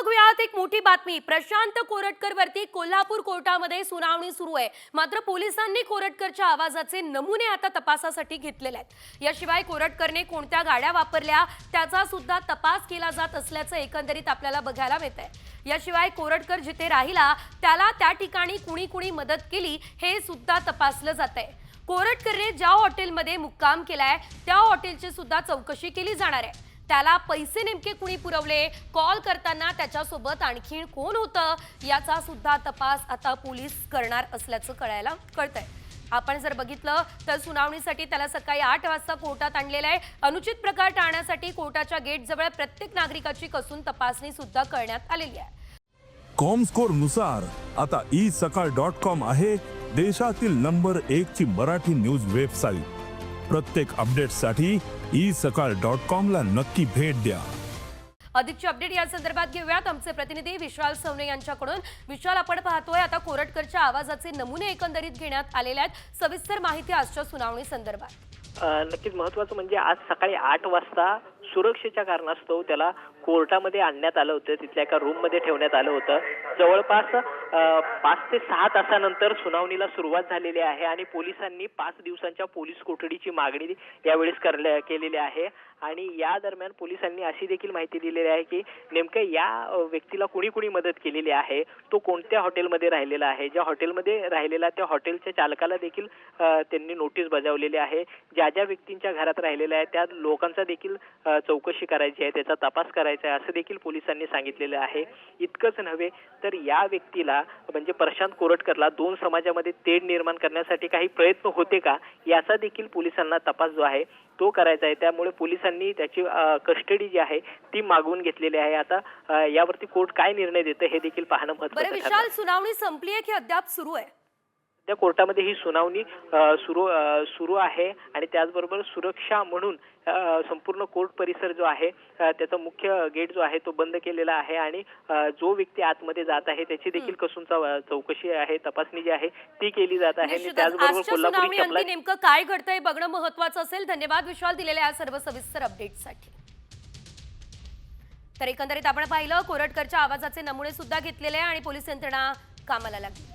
बघूयात एक मोठी बातमी। प्रशांत कोरटकर वरती कोल्हापूर कोर्टामध्ये सुनावणी सुरू आहे। मात्र पोलिसांनी कोरटकरच्या आवाजाचे नमुने आता तपासासाठी घेतलेले आहेत। याशिवाय कोरटकरने कोणत्या गाड्या वापरल्या त्याचा सुद्धा तपास केला जात असल्याचं एकंदरीत आपल्याला बघायला मिळतंय। याशिवाय कोरटकर जिथे राहिला त्याला त्या ठिकाणी कुणी मदत केली हे सुद्धा तपासलं जातंय। कोरटकरने ज्या हॉटेलमध्ये मुक्काम केलाय त्या हॉटेलची सुद्धा चौकशी केली जाणार आहे। त्याला पैसे नेमके कुणी पुरवले, कॉल करताना त्याच्यासोबत आणखीन कोण होतं याचा सुद्धा तपास आता पोलीस करणार असल्याचं कळतंय। आपण जर बघितलं तर सुनावणीसाठी त्याला सकाळी 8 वाजता कोर्टात आणलेलं आहे। अनुचित प्रकार टाळण्यासाठी कोर्टाच्या गेटजवळ प्रत्येक नागरिकाची कसून तपासणी सुद्धा करण्यात आलेली आहे। कॉमस्कोर नुसार आता isakal.com आहे देशातील नंबर 1 ची मराठी न्यूज वेबसाईट। प्रत्येक अपडेटसाठी isakal.com ला नक्की भेट द्या। अधिकची अपडेट या संदर्भात घेऊयात आमचे प्रतिनिधी विशाल सवणे यांच्याकडून। विशाल, आपण पाहतोय आता कोरटकरच्या आवाजाचे नमुने एकंदरीत घेण्यात आलेले आहेत। सविस्तर माहिती आजच्या सुनावणी संदर्भात। नक्कीच महत्त्वाचं म्हणजे आज सकाळी 8 वाजता सुरक्षेच्या कारणास्तव त्याला कोर्टामध्ये आणण्यात आलं होतं। तिथल्या एका रूम मध्ये ठेवण्यात आलं होतं। जवळपास 5 ते 6 तासानंतर सुनावणीला सुरुवात झालेली आहे आणि पोलिसांनी 5 दिवसांच्या पोलीस कोठडीची मागणी यावेळेस केलेली आहे। आणि या दरम्यान पोलिसांनी अशी देखील माहिती दिलेली आहे की नेमकं या व्यक्तीला कुणी मदत केलेली आहे, तो कोणत्या हॉटेलमध्ये राहिलेला आहे, ज्या हॉटेलमध्ये राहिलेला त्या हॉटेलच्या चालकाला देखील त्यांनी नोटीस बजावलेली आहे। ज्या व्यक्तींच्या घरात राहिलेल्या आहे त्या लोकांचा देखील चौकशी करायची आहे, त्याचा तपास करायचा आहे असं देखील पोलिसांनी सांगितलेलं आहे। इतकंच नव्हे तर या व्यक्तीला म्हणजे प्रशांत कोरटकरला 2 समाजामध्ये तेढ निर्माण करण्यासाठी काही प्रयत्न होते का याचा देखील पोलिसांना तपास जो आहे तो करायचा आहे। त्यामुळे पोलिसांनी त्याची कस्टडी जी आहे ती मागवून घेतलेली आहे। आता यावरती कोर्ट काय निर्णय देतं हे देखील पाहणं महत्त्वाचं आहे। विशाल, सुनावणी संपली आहे की अद्याप सुरू आहे? त्या कोर्टामध्ये ही सुनावणी सुरू आहे आणि त्याचबरोबर सुरक्षा म्हणून संपूर्ण कोर्ट परिसर जो आहे त्याचा मुख्य गेट जो आहे तो बंद केलेला आहे आणि जो व्यक्ती आतमध्ये जात आहे त्याची देखील कसून चौकशी आहे, तपासणी जी आहे ती केली जात आहे। आणि त्याचबरोबर कोल्हापूर नेमकं काय घडतंय बघणं महत्त्वाचं असेल। धन्यवाद विशाल दिलेल्या या सर्व सविस्तर अपडेटसाठी। तर एकंदरीत आपण पाहिलं कोरटकरच्या आवाजाचे नमुने सुद्धा घेतलेले आहे आणि पोलीस यंत्रणा कामाला लागली।